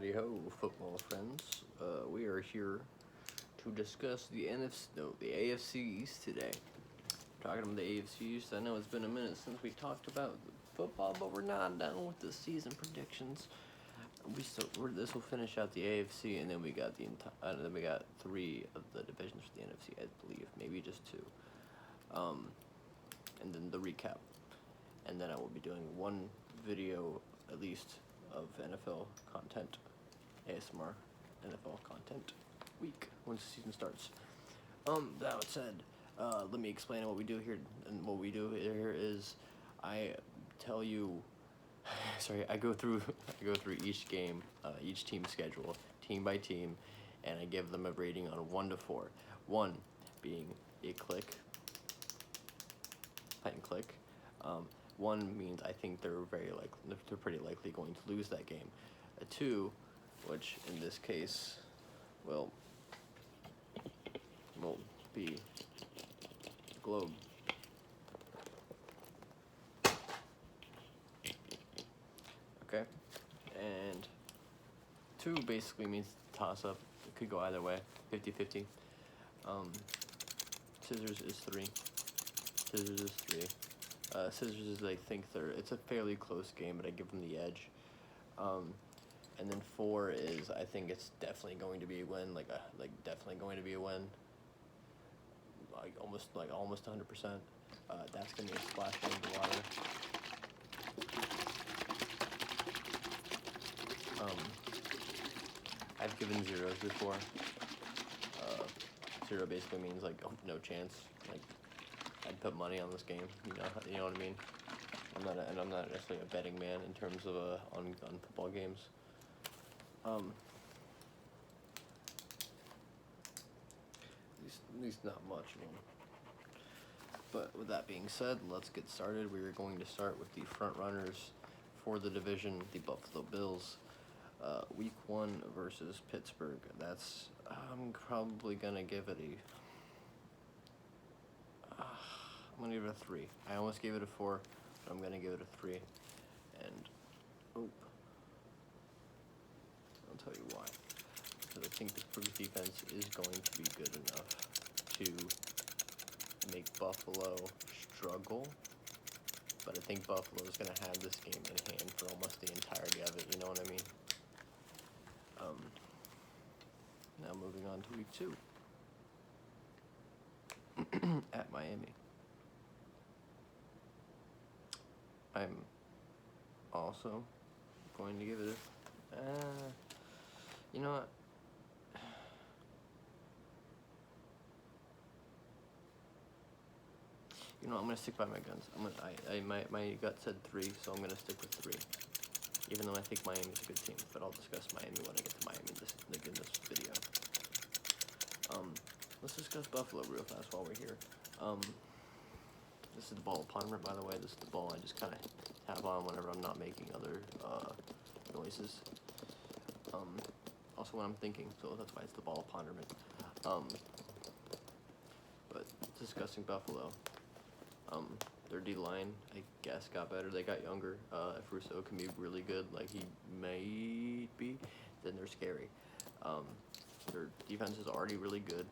Howdy ho, football friends. We are here to discuss the AFC East today. Talking about the AFC East, I know it's been a minute since we talked about football, but we're not done with the season predictions. This will finish out the AFC, and then we got then we got three of the divisions for the NFC, I believe, maybe just two. And then the recap, and then I will be doing one video at least of NFL content, ASMR NFL content week when the season starts. That said, let me explain what we do here. And what we do here is I tell you, I go through each game, each team's schedule, team by team, and I give them a rating on 1 to 4. 1 being a click, fight and click. 1 means I think they're pretty likely going to lose that game. A 2, which in this case will be Globe. Okay, and 2 basically means toss up. It could go either way, 50-50. Scissors is 3. Scissors is 3. Scissors is it's a fairly close game, but I give them the edge. And then 4 is I think it's definitely going to be a win, definitely going to be a win. Almost 100%. That's gonna be a splash into the water. I've given zeros before. 0 basically means no chance. I'd put money on this game. You know what I mean. I'm not necessarily a betting man in terms of on football games. At least not much of them. But with that being said, let's get started. We are going to start with the front runners for the division, the Buffalo Bills. Week 1 versus Pittsburgh. I'm probably gonna give it I'm gonna give it a 3. I almost gave it a 4, but I'm gonna give it a 3. And I'll tell you why. Because I think Pittsburgh's defense is going to be good enough to make Buffalo struggle. But I think Buffalo is gonna have this game in hand for almost the entirety of it. You know what I mean? Now moving on to week 2 at Miami. I'm also going to give it you know what? I'm gonna stick by my guns. My gut said 3, so I'm gonna stick with 3. Even though I think Miami's a good team, but I'll discuss Miami when I get to Miami in this video. Let's discuss Buffalo real fast while we're here. This is the ball punter, by the way. This is the ball I just kind of tap on whenever I'm not making other noises. Also when I'm thinking, so that's why it's the ball ponderment. But discussing Buffalo. Their D-line, I guess, got better. They got younger. If Russo can be really good, like he may be, then they're scary. Their defense is already really good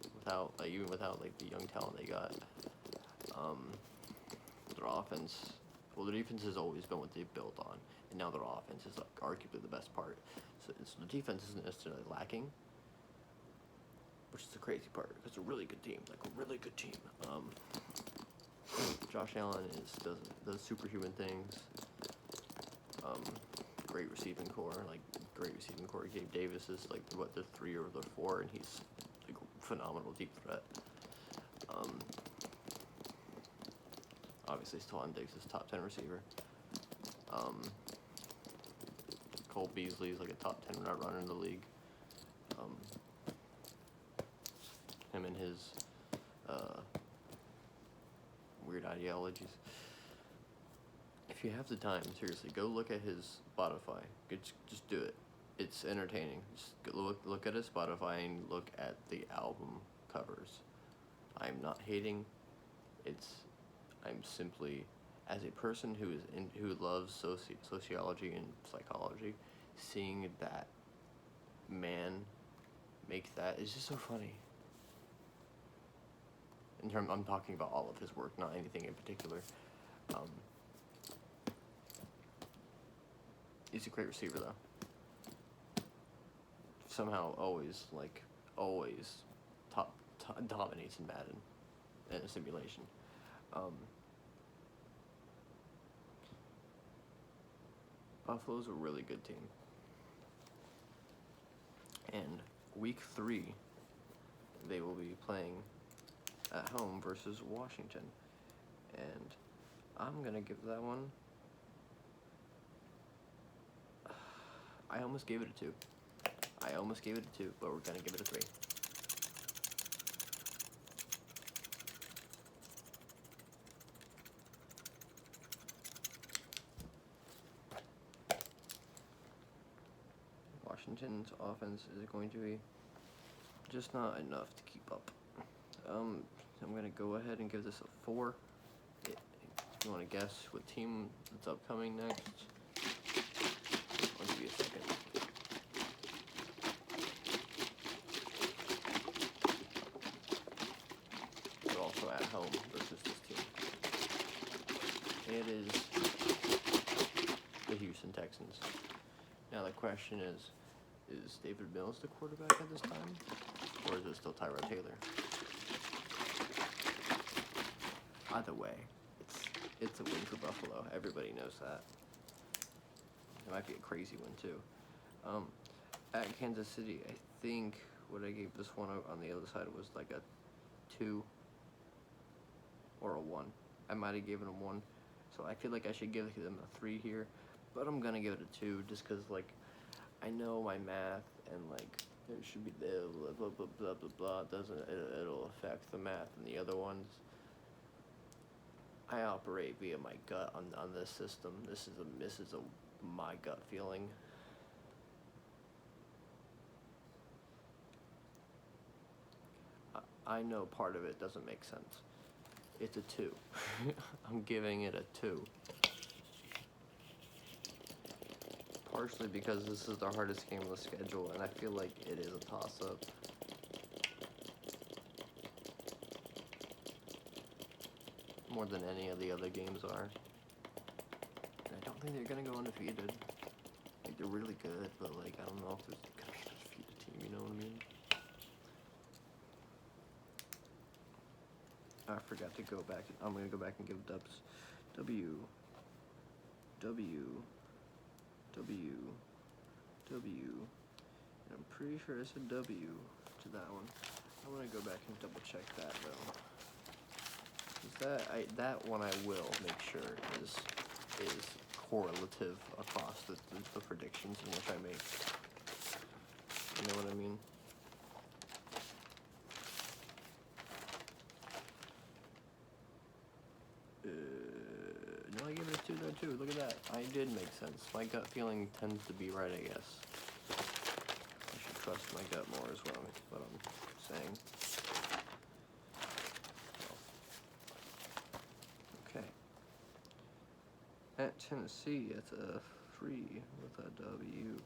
even without the young talent they got. Their offense, their defense has always been what they've built on, and now their offense is arguably the best part. So the defense isn't necessarily lacking, which is the crazy part. It's a really good team, Josh Allen does superhuman things. Great receiving core, Gabe Davis is the 3 or the 4, and he's a phenomenal deep threat. Obviously, Stephon Diggs is top 10 receiver. Cole Beasley is a top 10 route runner in the league. Him and his weird ideologies. If you have the time, seriously, go look at his Spotify. Just do it. It's entertaining. Just look at his Spotify and look at the album covers. I'm not hating. I'm simply, as a person who loves sociology and psychology, seeing that make that is just so funny. I'm talking about all of his work, not anything in particular. He's a great receiver, though. Somehow, always dominates in Madden in a simulation. Buffalo's a really good team. And week 3, they will be playing at home versus Washington. And I'm going to give that one... I almost gave it a 2. But we're going to give it a 3. Washington's offense is going to be just not enough to keep up. I'm going to go ahead and give this a 4. If you want to guess what team that's upcoming next, I'll give you a second. They're also at home versus this team. It is the Houston Texans. Now the question is David Mills the quarterback at this time? Or is it still Tyrod Taylor? Either way, it's a win for Buffalo. Everybody knows that. It might be a crazy one too. At Kansas City, I think what I gave this one on the other side was like a 2 or a 1. I might have given him 1. So I feel like I should give them a 3 here. But I'm gonna give it a 2 just because, like, I know my math and, like, it should be blah, blah, blah, blah, blah, blah. It'll affect the math and the other ones. I operate via my gut on this system. This is a my gut feeling. I know part of it doesn't make sense. It's a 2. I'm giving it a 2. Partially because this is the hardest game of the schedule, and I feel like it is a toss-up. More than any of the other games are. And I don't think they're going to go undefeated. Like, they're really good, but, like, I don't know if there's going to be an undefeated team, you know what I mean? I forgot to go back. I'm going to go back and give dubs. W. And I'm pretty sure I said W to that one. I'm going to go back and double check that, though. That one I will make sure is correlative across the predictions in which I make. You know what I mean? No, I gave it a 2 there too. Look at that. I did make sense. My gut feeling tends to be right, I guess. I should trust my gut more is what I'm saying. Okay. At Tennessee, it's a 3 with a W.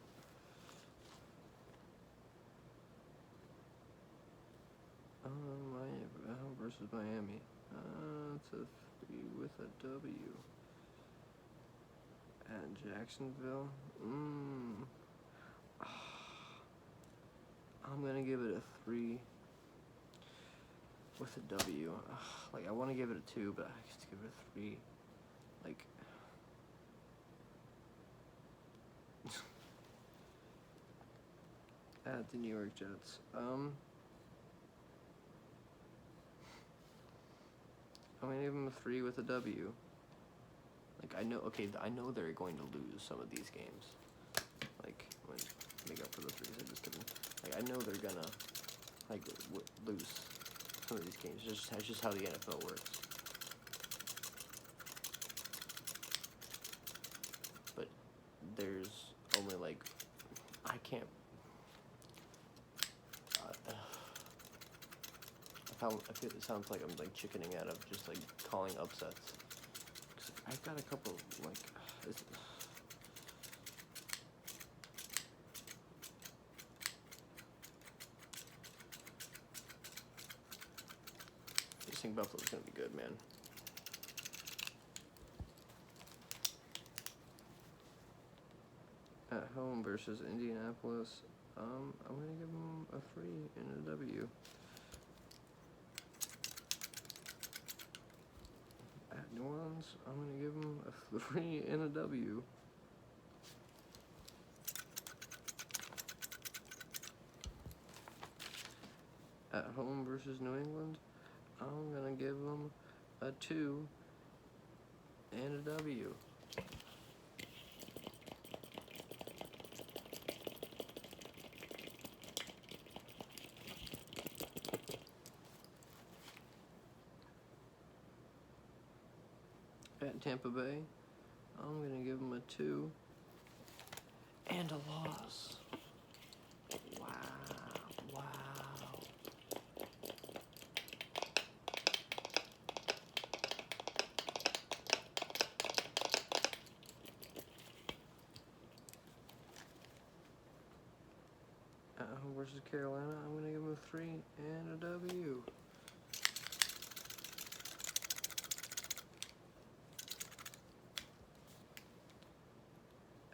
Miami versus Miami. It's a 3 with a W. At Jacksonville. I'm gonna give it a 3 with a W. Like, I want to give it a 2, but I just give it a 3. Like, at the New York Jets. I'm gonna give them a 3 with a W. Like, I know they're going to lose some of these games. Like, make up for the 3s I just didn't. Like, I know they're gonna, like, lose some of these games. That's just how the NFL works. But there's only, like, I can't. I feel it sounds like I'm, like, chickening out of just, like, calling upsets. Cause I've got a couple, like, just think Buffalo's gonna be good, man. At home versus Indianapolis, I'm gonna give them a 3 and a W. At New Orleans, I'm gonna give them a 3 and a W. At home versus New England, I'm gonna give them a 2 and a W. At Tampa Bay, I'm gonna give them a 2 and a loss. Wow. At home versus Carolina, I'm gonna give them a 3 and a W.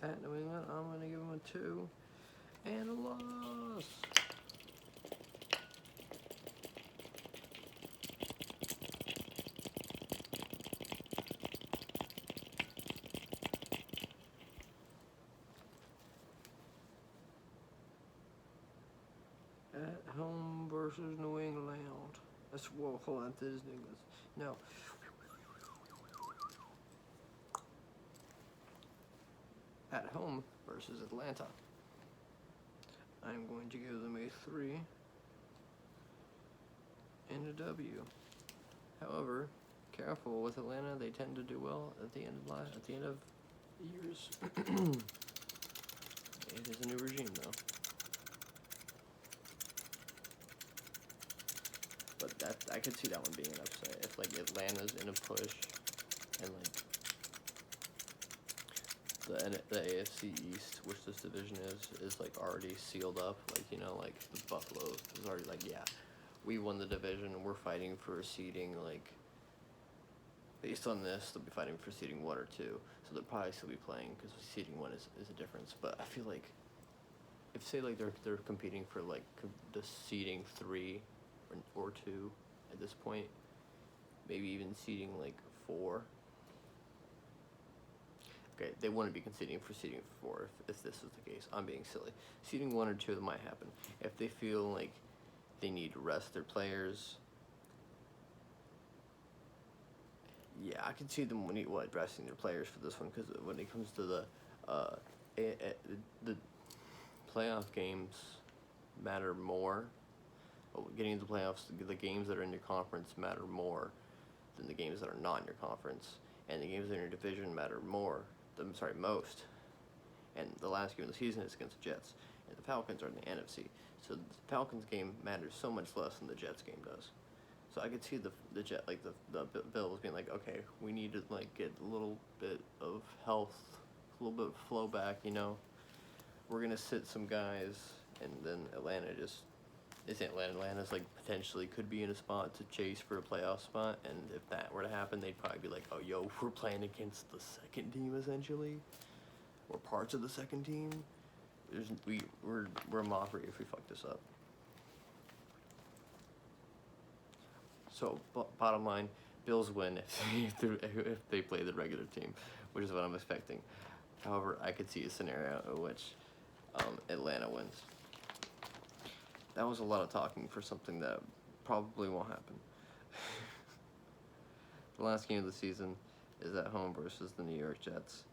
At New England, I'm going to give them a 2 and a loss. At home versus New England. That's, well, hold on, this is English. No. At home versus Atlanta, I'm going to give them a 3 and a W. However, careful with Atlanta; they tend to do well at the end of years. It is a new regime, though. But that I could see that one being an upset if like Atlanta's in a push and like the AFC East, which this division is like already sealed up. Like, you know, like the Buffalo is already like, yeah, we won the division and we're fighting for seeding. Like, based on this, they'll be fighting for seeding 1 or 2. So they'll probably still be playing because seeding 1 is a difference. But I feel like if say like they're competing for like the seeding 3 or 2 at this point, maybe even seeding like 4. Okay, they wouldn't be conceding for seeding 4 if this was the case. I'm being silly. Seeding 1 or 2 that might happen. If they feel like they need to rest their players, yeah, I can see them resting their players for this one, because when it comes to the playoff games matter more. Getting into the playoffs, the games that are in your conference matter more than the games that are not in your conference, and the games in your division matter most. And the last game of the season is against the Jets, and the Falcons are in the NFC. So the Falcons game matters so much less than the Jets game does. So I could see the Bills being like, okay, we need to like get a little bit of health, a little bit of flow back. You know, we're gonna sit some guys, and then Atlanta's like potentially could be in a spot to chase for a playoff spot, and if that were to happen, they'd probably be like, oh, yo, we're playing against the second team essentially, or parts of the second team. We're a mockery if we fuck this up. So bottom line, Bills win if they play the regular team, which is what I'm expecting. However, I could see a scenario in which Atlanta wins. That was a lot of talking for something that probably won't happen. The last game of the season is at home versus the New York Jets,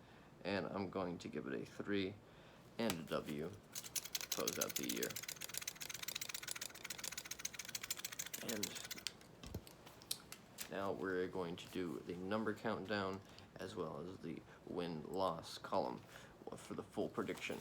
and I'm going to give it a 3 and a W to close out the year. And now we're going to do the number countdown as well as the win-loss column for the full prediction.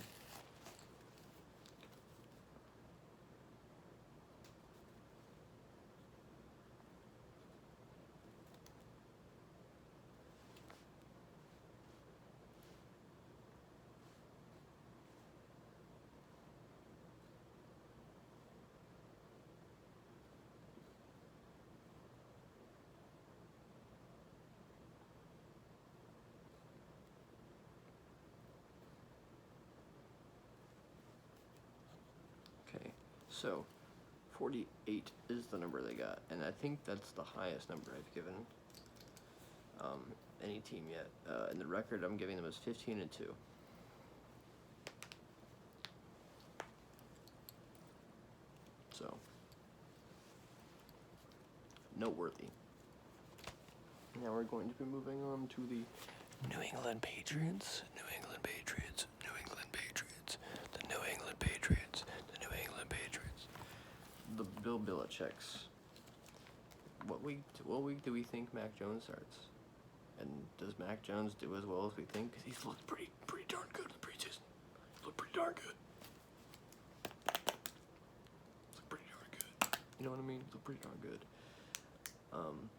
So, 48 is the number they got, and I think that's the highest number I've given any team yet. And the record I'm giving them is 15-2. So, noteworthy. Now we're going to be moving on to the New England Patriots. New England Patriots. New England Patriots. The New England Patriots. The New England Patriots. The Bill Belichick's. What week do we think Mac Jones starts? And does Mac Jones do as well as we think? Because he's looked pretty darn good in the preseason. He's looked pretty darn good. He's looked pretty darn good. You know what I mean? He's looked pretty darn good. I'm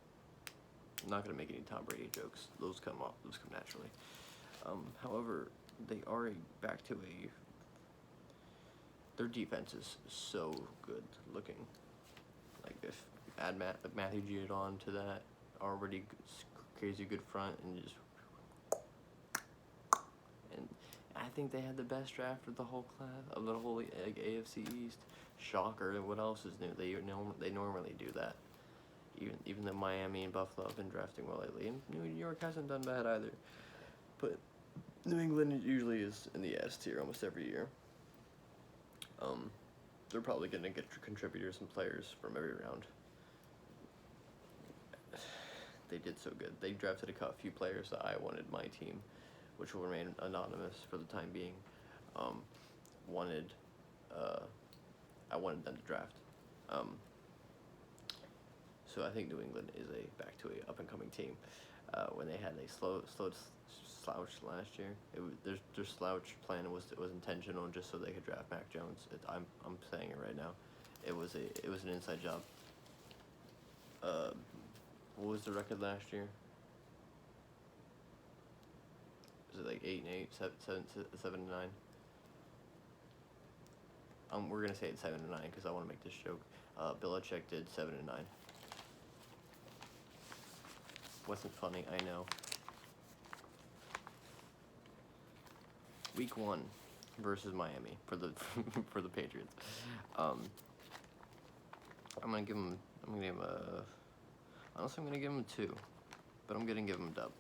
not gonna make any Tom Brady jokes. Those come naturally. However, they are back to their defense is so good looking. Like if add Matthew Judon to that already crazy good front and I think they had the best draft of the whole class of the whole AFC East. Shocker! What else is new? They normally do that. Even though Miami and Buffalo have been drafting well lately, and New York hasn't done bad either. But New England usually is in the S tier almost every year. They're probably going to get contributors and players from every round. They did so good. They drafted a few players that I wanted my team, which will remain anonymous for the time being. I wanted them to draft. So I think New England is back to a up and coming team. When they had a slow slouch last year, their slouch plan was intentional just so they could draft Mac Jones. I'm saying it right now. It was an inside job. What was the record last year? Was it like 8-8, 7-9? We're gonna say it's 7-9 because I want to make this joke. Belichick did 7-9. Wasn't funny, I know. Week 1 versus Miami for the Patriots. I'm gonna give him honestly, I'm gonna give him 2, but I'm gonna give him a dub.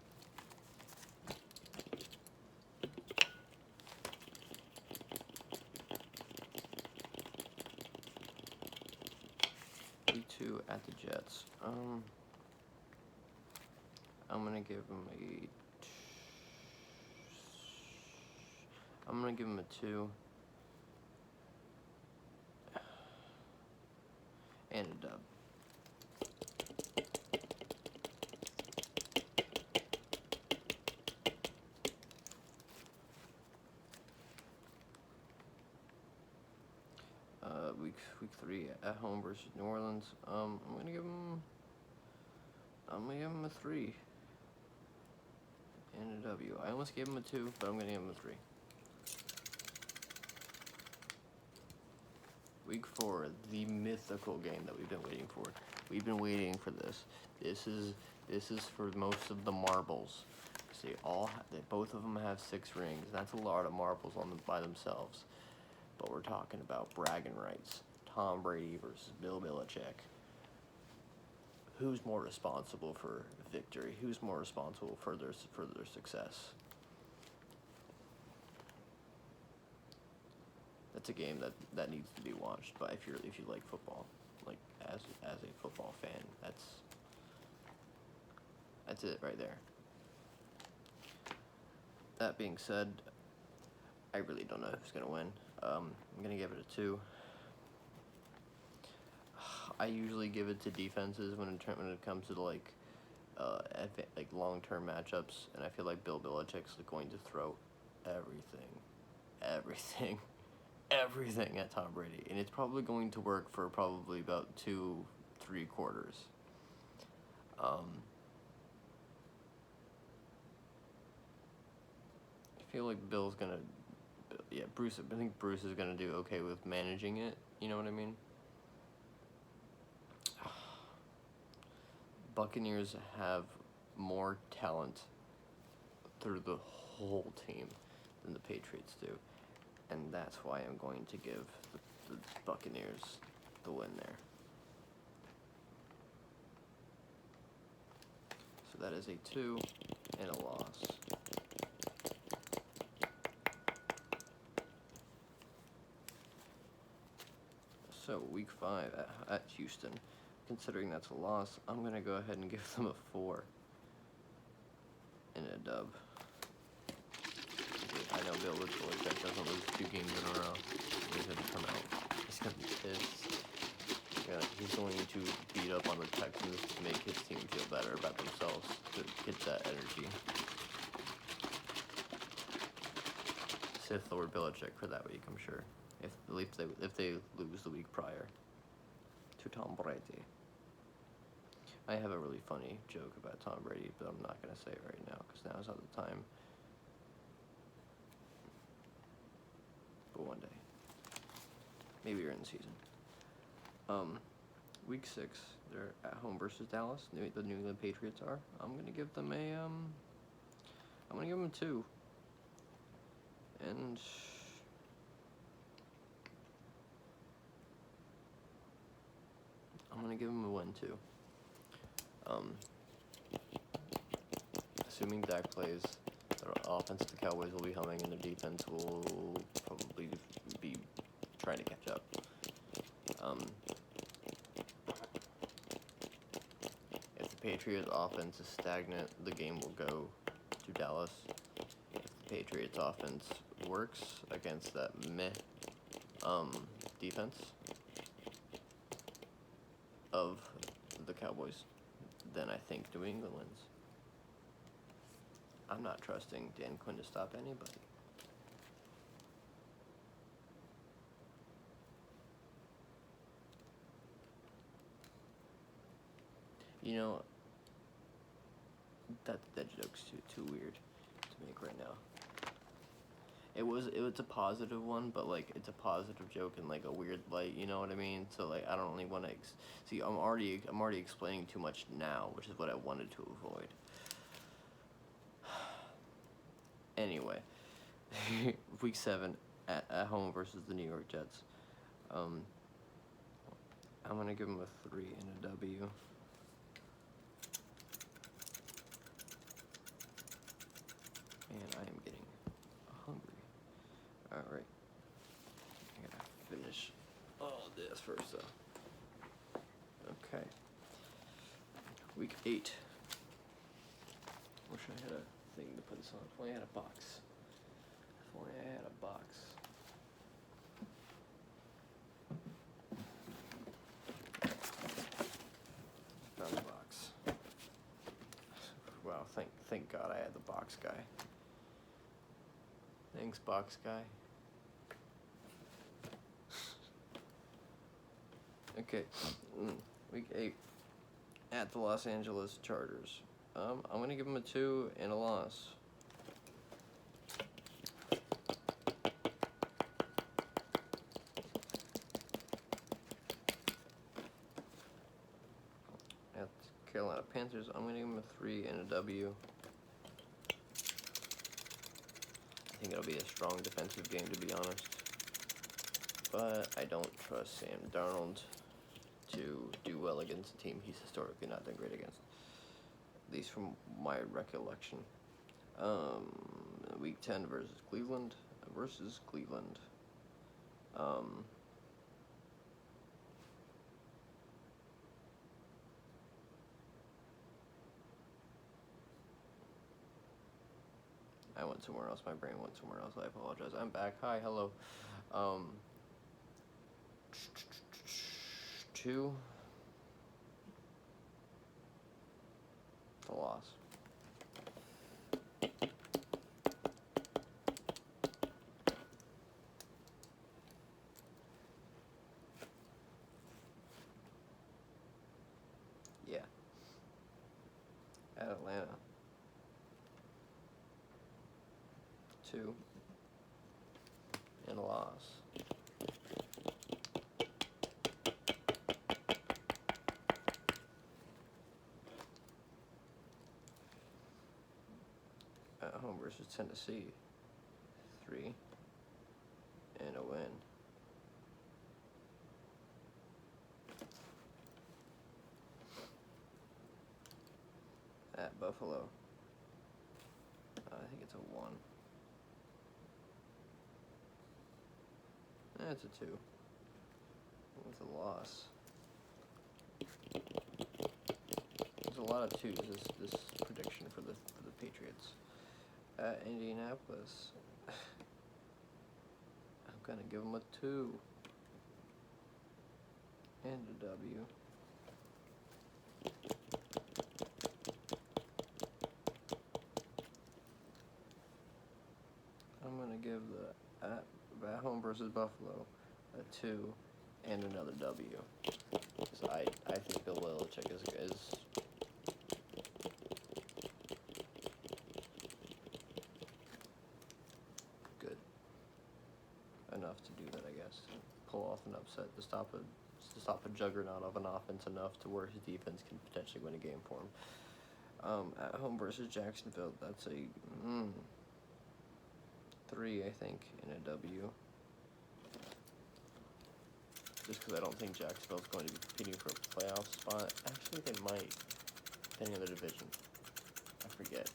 Week 2 at the Jets. I'm gonna give him a 2 and a dub. Week 3 at home versus New Orleans. I'm gonna give him a 3 and a W. I almost gave him a 2, but I'm gonna give him a 3. Week 4, the mythical game that we've been waiting for. We've been waiting for this. This is for most of the marbles. Both of them have 6 rings. That's a lot of marbles by themselves. But we're talking about bragging rights. Tom Brady versus Bill Belichick. Who's more responsible for victory? Who's more responsible for their success? That's a game that needs to be watched. But if you like football, like as a football fan, that's it right there. That being said, I really don't know who's gonna win. I'm gonna give it a 2. I usually give it to defenses when it comes to like long-term matchups, and I feel like Bill Belichick's going to throw everything at Tom Brady, and it's probably going to work for probably about 2-3 quarters. I feel like Bill's gonna. Yeah, I think Bruce is gonna do okay with managing it. You know what I mean? Buccaneers have more talent through the whole team than the Patriots do, and that's why I'm going to give the Buccaneers the win there. So that is a 2 and a loss. So week 5 at Houston, considering that's a loss, I'm going to go ahead and give them a 4 and a dub. I know Bill Belichick doesn't lose 2 games in a row. He's going to come out. He's going to be pissed. Yeah, he's going to beat up on the Texans to make his team feel better about themselves, to get that energy. Sith Lord Belichick for that week, I'm sure. If they lose the week prior to Tom Brady. I have a really funny joke about Tom Brady, but I'm not going to say it right now because now is not the time. But one day. Maybe you're in the season. Week 6, they're at home versus Dallas. The New England Patriots are. I'm going to give them a 2. And I'm going to give them a 1 too. Assuming Dak plays, their offense, the Cowboys will be humming, and their defense will probably be trying to catch up. If the Patriots' offense is stagnant, the game will go to Dallas. If the Patriots' offense works against that meh defense of the Cowboys, then I think New England wins. I'm not trusting Dan Quinn to stop anybody. You know, that joke's too weird to make right now. It was a positive one, but like it's a positive joke in like a weird light, you know what I mean? So like I don't really want to see. I'm already explaining too much now, which is what I wanted to avoid. Anyway, week 7 at home versus the New York Jets. I'm gonna give them a 3 and a W. And I am getting hungry. Alright. I gotta finish all this first though. Okay. Week 8. Wish I had a thing to put this on. If only I had a box. If only I had a box. Found the box. Wow, thank God I had the box guy. Thanks, box guy. Okay, week 8 at the Los Angeles Chargers. I'm gonna give them a 2 and a loss. At Carolina Panthers, I'm gonna give them a 3 and a W. I think it'll be a strong defensive game, to be honest. But I don't trust Sam Darnold to do well against a team he's historically not done great against. At least from my recollection. Week 10 versus Cleveland. I went somewhere else. My brain went somewhere else. I apologize. I'm back. Hi, hello. 2. The loss. Yeah. At Atlanta. 2 and a loss. At home versus Tennessee. 3 and a win. Buffalo. I think it's a 1. It's a 2. With a loss. There's a lot of 2s this prediction for the Patriots. At Indianapolis, I'm gonna give them a 2 and a W. I'm gonna give the at home versus Buffalo a 2 and another W. So I think Bill Belichick is good enough to do that, I guess. Pull off an upset to stop a juggernaut of an offense enough to where his defense can potentially win a game for him. At home versus Jacksonville, that's a 3, I think, and a W. Just because I don't think Jacksonville's going to be competing for a playoff spot. Actually, they might, depending on the division. I forget.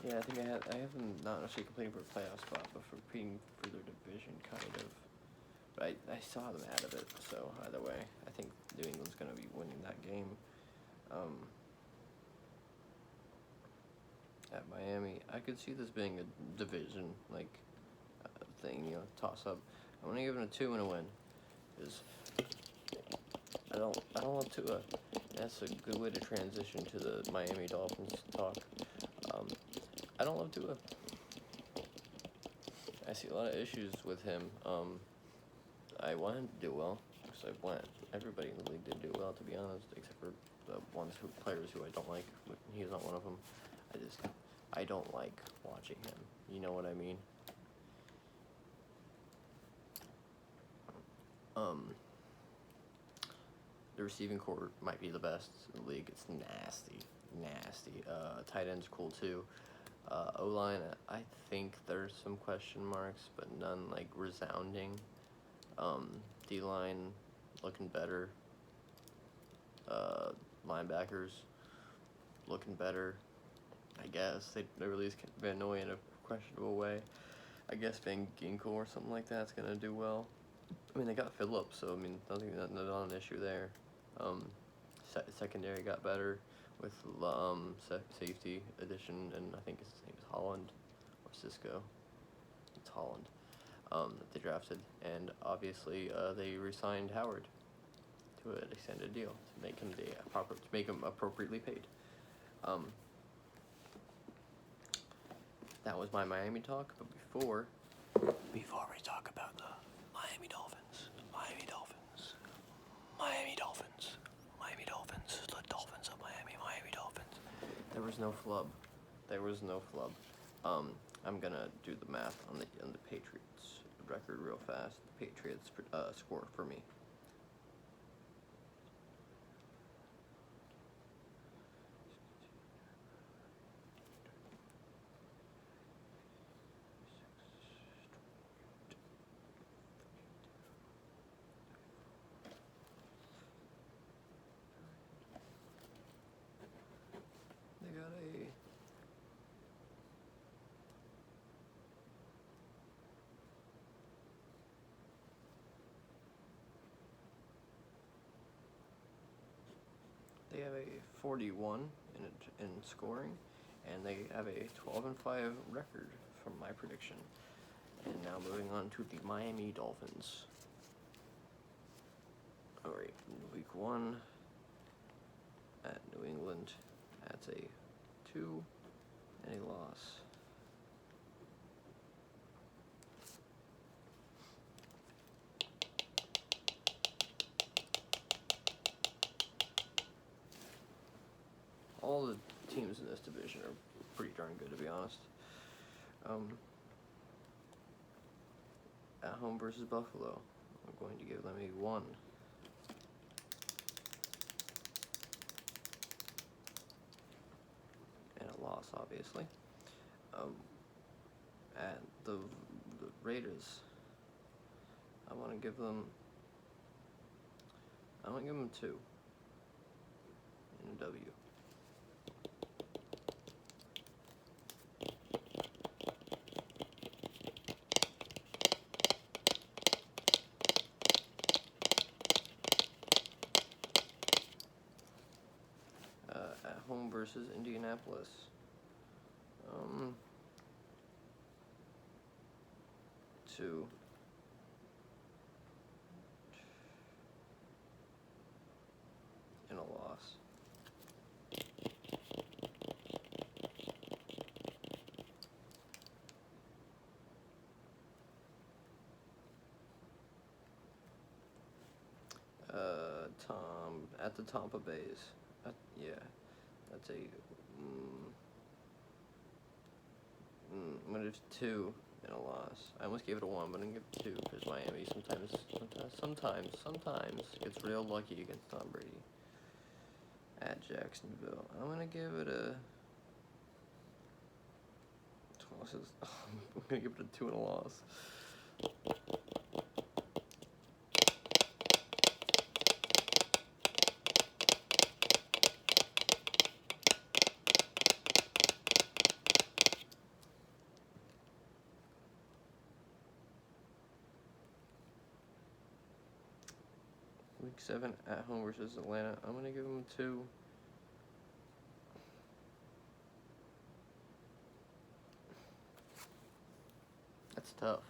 Yeah, I think I have them not necessarily competing for a playoff spot, but for competing for their division, kind of. But I saw them out of it, so either way, I think New England's going to be winning that game. At Miami, I could see this being a division thing, toss up. I'm gonna give it a 2 and a win, because I don't love Tua. That's a good way to transition to the Miami Dolphins talk. I don't love Tua. I see a lot of issues with him. I want him to do well, because I want everybody in the league to do well, to be honest, except for the players who I don't like. He's not one of them. I don't like watching him. You know what I mean? The receiving core might be the best in the league. It's nasty. Tight end's cool too. O-line, I think there's some question marks, but none resounding. D-line looking better. Linebackers looking better. I guess they released Van Noy in a questionable way. I guess Van Ginkel or something like that's gonna do well. I mean, they got Phillips, so I mean, not an issue there. Secondary got better with safety addition, and I think his name is Holland or Cisco. It's Holland. That they drafted, and obviously they re-signed Howard to an extended deal to make him appropriately paid. That was my Miami talk, but before we talk about the Miami Dolphins, the Dolphins of Miami Dolphins. There was no flub. I'm gonna do the math on the Patriots record real fast. The Patriots score for me. They have a 41 in scoring, and they have a 12-5 record from my prediction. And now moving on to the Miami Dolphins. All right, week 1 at New England. That's a 2 and a loss. All the teams in this division are pretty darn good, to be honest. At home versus Buffalo, I'm going to give them a 1. And a loss, obviously. At the Raiders, I want to give them 2 and a W. At home versus Indianapolis. 2. And a loss. At the Tampa Bays. Yeah, that's a. I'm gonna give 2 and a loss. I almost gave it a 1, but I'm gonna give it 2 because Miami sometimes gets real lucky against Tom Brady. At Jacksonville, I'm gonna give it a. I'm gonna give it a 2 and a loss. Week 7 at home versus Atlanta. I'm gonna give them 2. That's tough.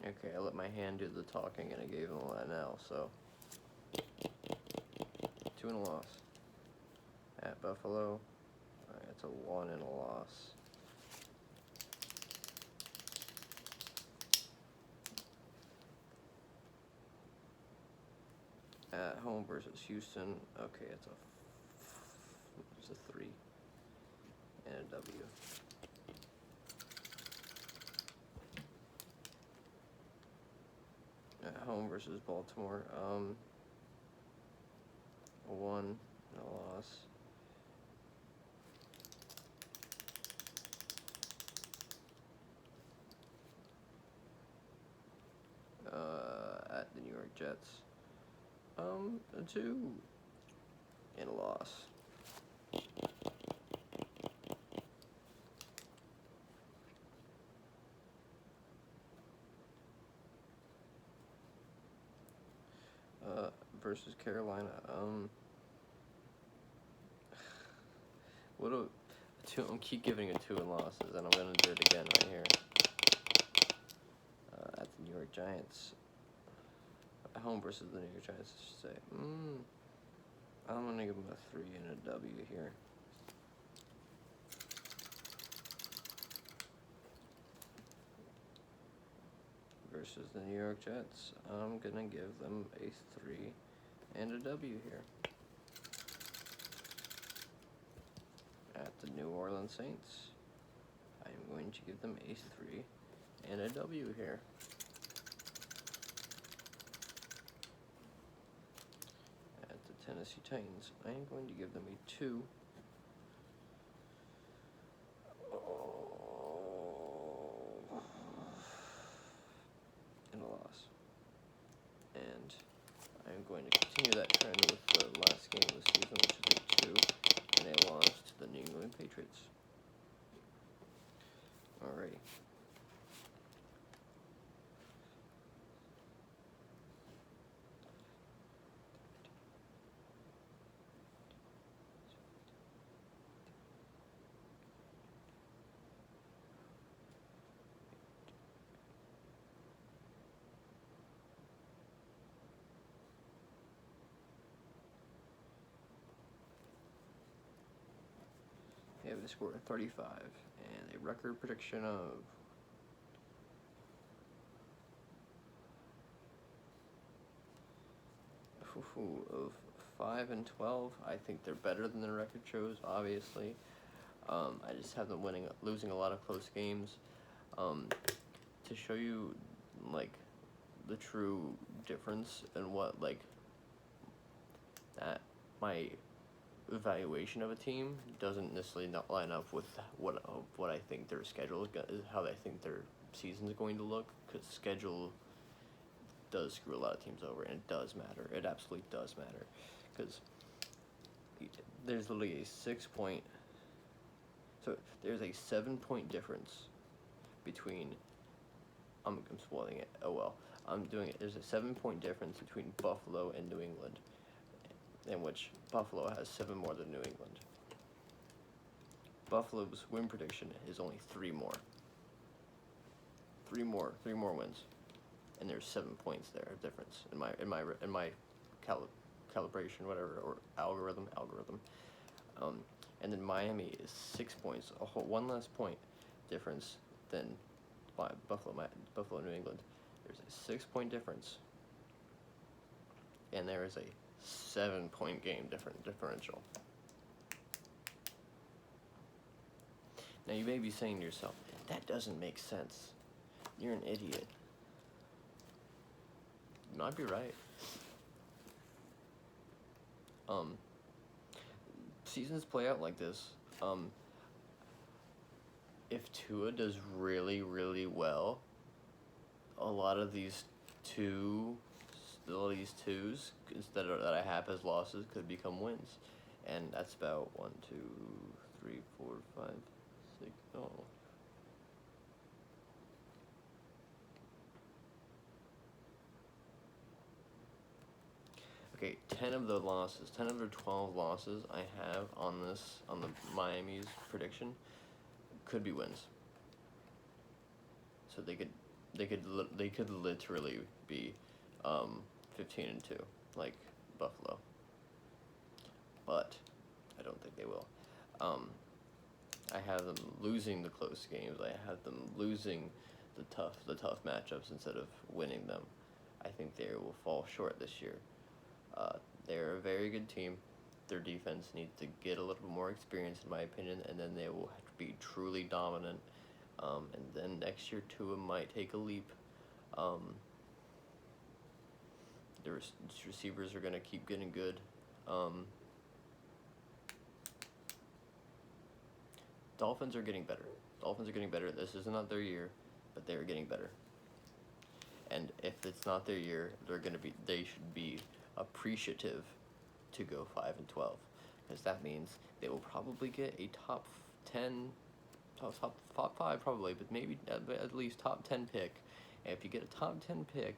Okay, I let my hand do the talking and I gave him a L, so 2 and a loss. At Buffalo, it's a 1 and a loss. At home versus Houston, okay, it's a 3 and a W. At home versus Baltimore, a 1 and a loss. At the New York Jets, a 2 and a loss. Versus Carolina, I'm keep giving it 2 and losses, and I'm gonna do it again right here. At the New York Giants, at home versus the New York Giants, I should say. I'm gonna give them a 3 and a W here. Versus the New York Jets, I'm gonna give them a 3 and a W here. At the New Orleans Saints, I'm going to give them a 3 and a W here. At the Tennessee Titans, I'm going to give them a 2 and a loss. And I'm going to continue that trend with the last game of the season, which is a 2 and a loss to the New England Patriots. Alrighty. They have a score of 35 and a record prediction of 5 and 12. I think they're better than their record shows, obviously. I just have them losing a lot of close games. To show you, like, the true difference in what, like, that my evaluation of a team doesn't necessarily not line up with what I think their schedule is, how I think their season is going to look, because schedule does screw a lot of teams over, and it does matter. It absolutely does matter, because there's literally a 6 point. So there's a 7 point difference between. I'm spoiling it. Oh well. I'm doing it. There's a 7 point difference between Buffalo and New England, in which Buffalo has 7 more than New England. Buffalo's win prediction is only 3 more. 3 more wins, and there's 7 points there of difference in my calibration, whatever, or algorithm. And then Miami is 6 points, one less point difference than Buffalo, New England. There's a 6 point difference, and there is a 7 point game differential. Now you may be saying to yourself, that doesn't make sense. You're an idiot. You might be right. Seasons play out like this. If Tua does really, really well, a lot of these twos that I have as losses could become wins, and that's about 1, 2, 3, 4, 5, 6. Oh. Okay, 10 of the 12 losses I have on the Miami's prediction could be wins. So they could literally be 15-2, like Buffalo. But I don't think they will. I have them losing the close games. I have them losing the tough matchups instead of winning them. I think they will fall short this year. They're a very good team. Their defense needs to get a little bit more experience, in my opinion, and then they will have to be truly dominant. And then next year, Tua might take a leap. The receivers are going to keep getting good. Dolphins are getting better. This is not their year, but they're getting better. And if it's not their year, they should be appreciative to go 5-12, because that means they will probably get a top 5 probably, but maybe at least top 10 pick. And if you get a top 10 pick,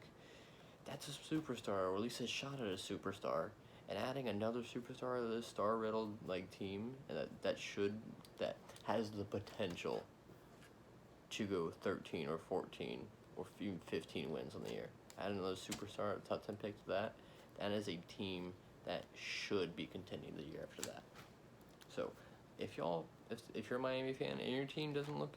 that's a superstar, or at least a shot at a superstar. And adding another superstar to this star-riddled team, and that has the potential to go 13 or 14 or even 15 wins on the year. Add another superstar, a top 10 pick to that. That is a team that should be contending the year after that. So, if you're a Miami fan and your team doesn't look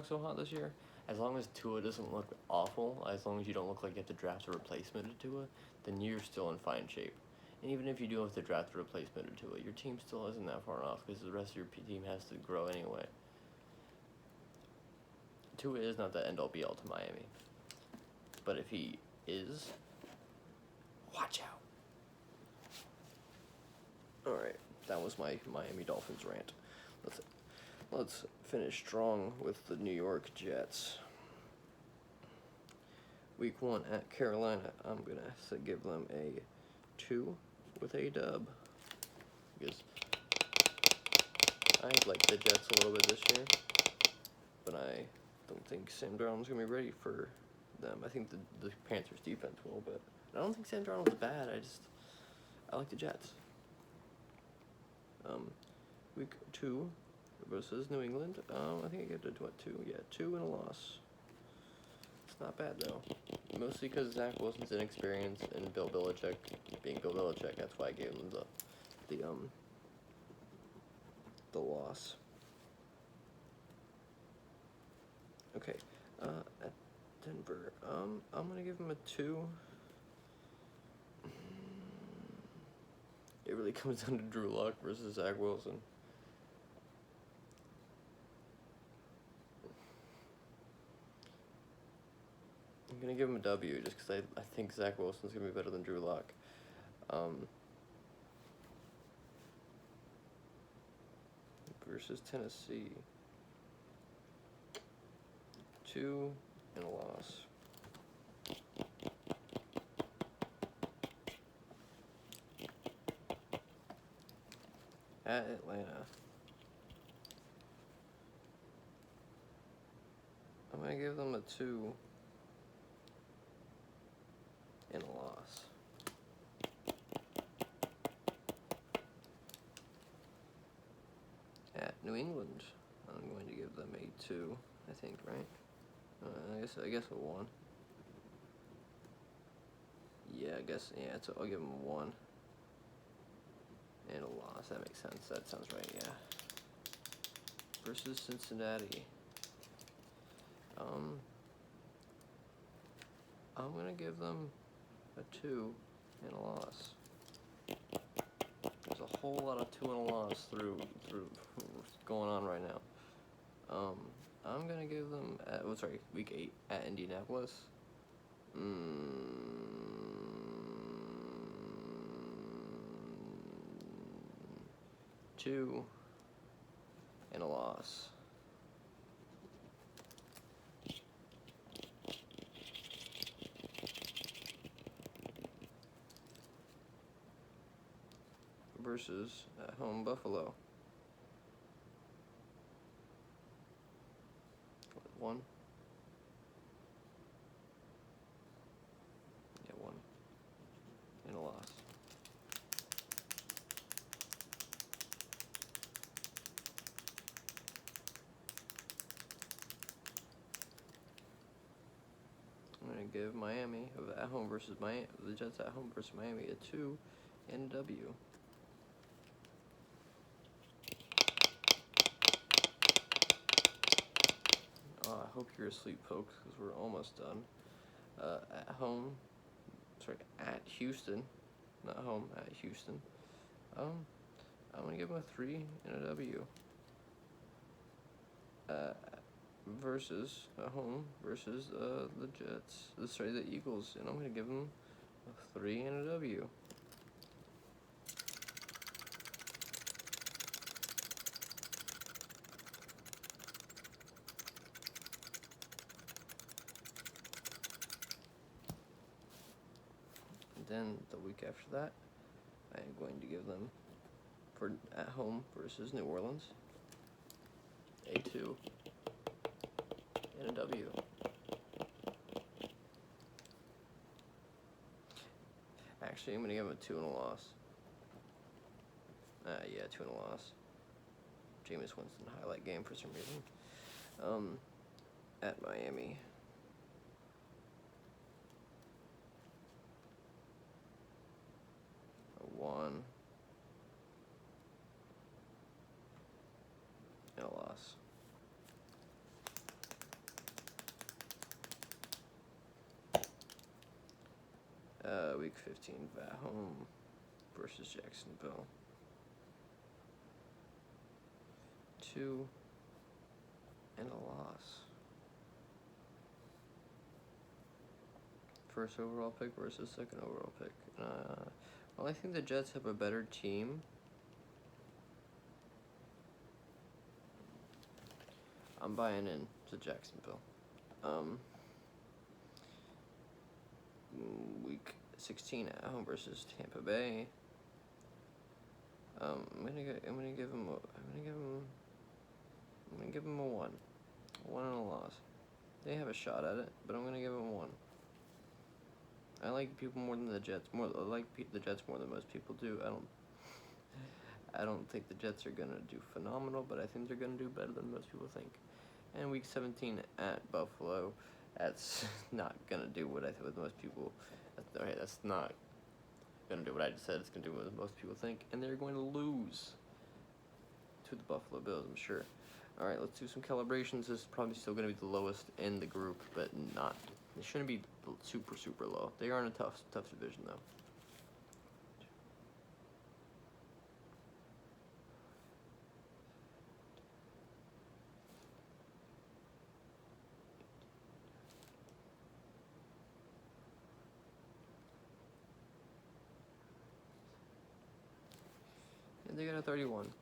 so hot this year, as long as Tua doesn't look awful, as long as you don't look like you have to draft a replacement to Tua, then you're still in fine shape. And even if you do have to draft a replacement to Tua, your team still isn't that far off, because the rest of your team has to grow anyway. Tua is not the end-all be-all to Miami. But if he is, watch out. Alright, that was my Miami Dolphins rant. Let's finish strong with the New York Jets. Week 1 at Carolina, I'm going to give them a 2 with a dub, because I like the Jets a little bit this year, but I don't think Sam Darnold's going to be ready for them. I think the Panthers defense will, but I don't think Sam Darnold's bad. I like the Jets. Week 2 versus New England. I think I get to 2? Yeah, 2 and a loss. It's not bad though. Mostly because Zach Wilson's inexperienced and Bill Belichick being Bill Belichick. That's why I gave him the loss. Okay, at Denver, I'm gonna give him a 2. It really comes down to Drew Luck versus Zach Wilson. I'm going to give him a W just because I think Zach Wilson's going to be better than Drew Luck. versus Tennessee. 2 and a loss. At Atlanta. I'm going to give them a 2 and a loss. At New England, I'm going to give them a 2, I think, right? I guess a 1. Yeah, I'll give them a 1 and a loss. That makes sense. That sounds right, yeah. Versus Cincinnati. I'm gonna give them a 2 and a loss. There's a whole lot of 2 and a loss through going on right now. I'm gonna give them week 8 at Indianapolis. 2 and a loss. Versus at home Buffalo. 1. Yeah, 1 and a loss. I'm gonna give Miami the Jets at home versus Miami a 2 and a W. I hope you're asleep, folks, because we're almost done. At Houston, not home, at Houston. I'm gonna give them a 3 and a W. Versus at home versus the Jets. The Eagles, and I'm gonna give them a 3 and a W. Then the week after that, I am going to give them for at home versus New Orleans a 2 and a W. Actually, I'm going to give them a 2 and a loss. 2 and a loss. Jameis Winston highlight game for some reason. At Miami. A 1 and a loss. Week 15 at home versus Jacksonville. 2 and a loss. First overall pick versus second overall pick. Well, I think the Jets have a better team. I'm buying in to Jacksonville. Week 16 at home versus Tampa Bay. I'm gonna give them a 1 and a loss. They have a shot at it, but I'm gonna give them 1. I like people more than the Jets. I like the Jets more than most people do. I don't think the Jets are gonna do phenomenal, but I think they're gonna do better than most people think. And week 17 at Buffalo, that's not gonna do what most people. That's not gonna do what I just said. It's gonna do what most people think, and they're going to lose to the Buffalo Bills, I'm sure. All right, let's do some calibrations. This is probably still gonna be the lowest in the group, but not. It shouldn't be super low. They are in a tough division though. And they got a 31.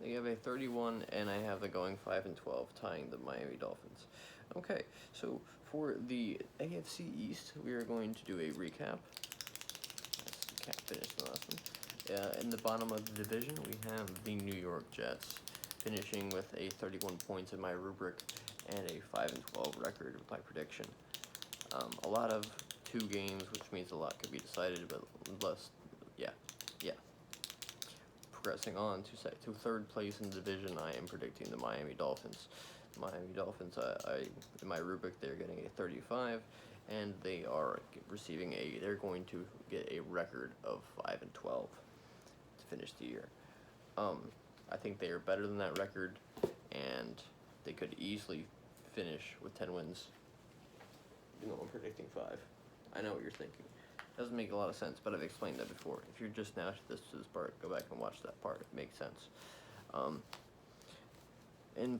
I have a 31, and I have the going 5-12, tying the Miami Dolphins. Okay, so for the AFC East, we are going to do a recap. Can't finish the last one. In the bottom of the division, we have the New York Jets, finishing with a 31 points in my rubric and a 5-12 record with my prediction. A lot of 2 games, which means a lot could be decided, but less, yeah. Progressing on to third place in the division, I am predicting the Miami Dolphins. Miami Dolphins, in my rubric, they're getting a 35, and they are they're going to get a record of 5-12 to finish the year. I think they are better than that record, and they could easily finish with 10 wins. You know, I'm predicting 5. I know what you're thinking. Doesn't make a lot of sense, but I've explained that before. If you're just now to this part, go back and watch that part. It makes sense. In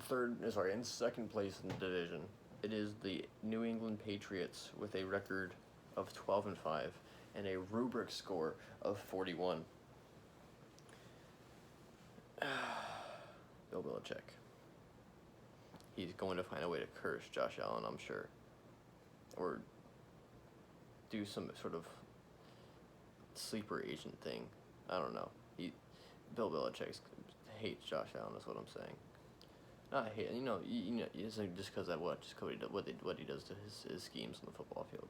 second place in the division, it is the New England Patriots with a record of 12-5 and a rubric score of 41. Bill Belichick. He's going to find a way to curse Josh Allen, I'm sure, or do some sort of sleeper agent thing. I don't know. Bill Belichick hates Josh Allen, is what I'm saying. Not hate, it's like just because what he does to his schemes on the football field.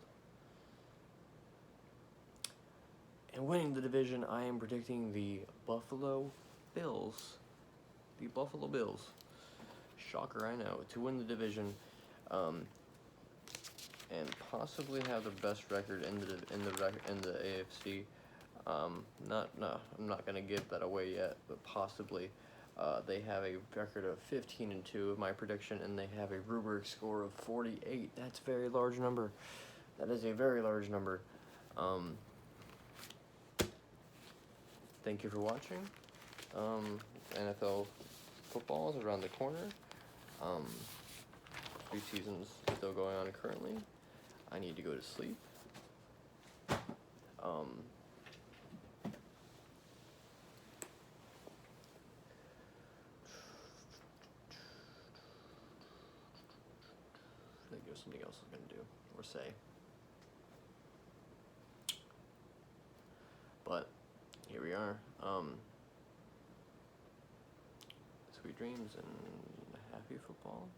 And winning the division, I am predicting the Buffalo Bills. The Buffalo Bills. Shocker, I know, to win the division, and possibly have the best record in the AFC. I'm not gonna give that away yet, but possibly. They have a record of 15-2 of my prediction, and they have a rubric score of 48. That's a very large number. That is a very large number. Thank you for watching. NFL football is around the corner. Preseason's still going on currently. I need to go to sleep. I think there's something else I'm gonna do or say. But here we are. Sweet dreams and happy football.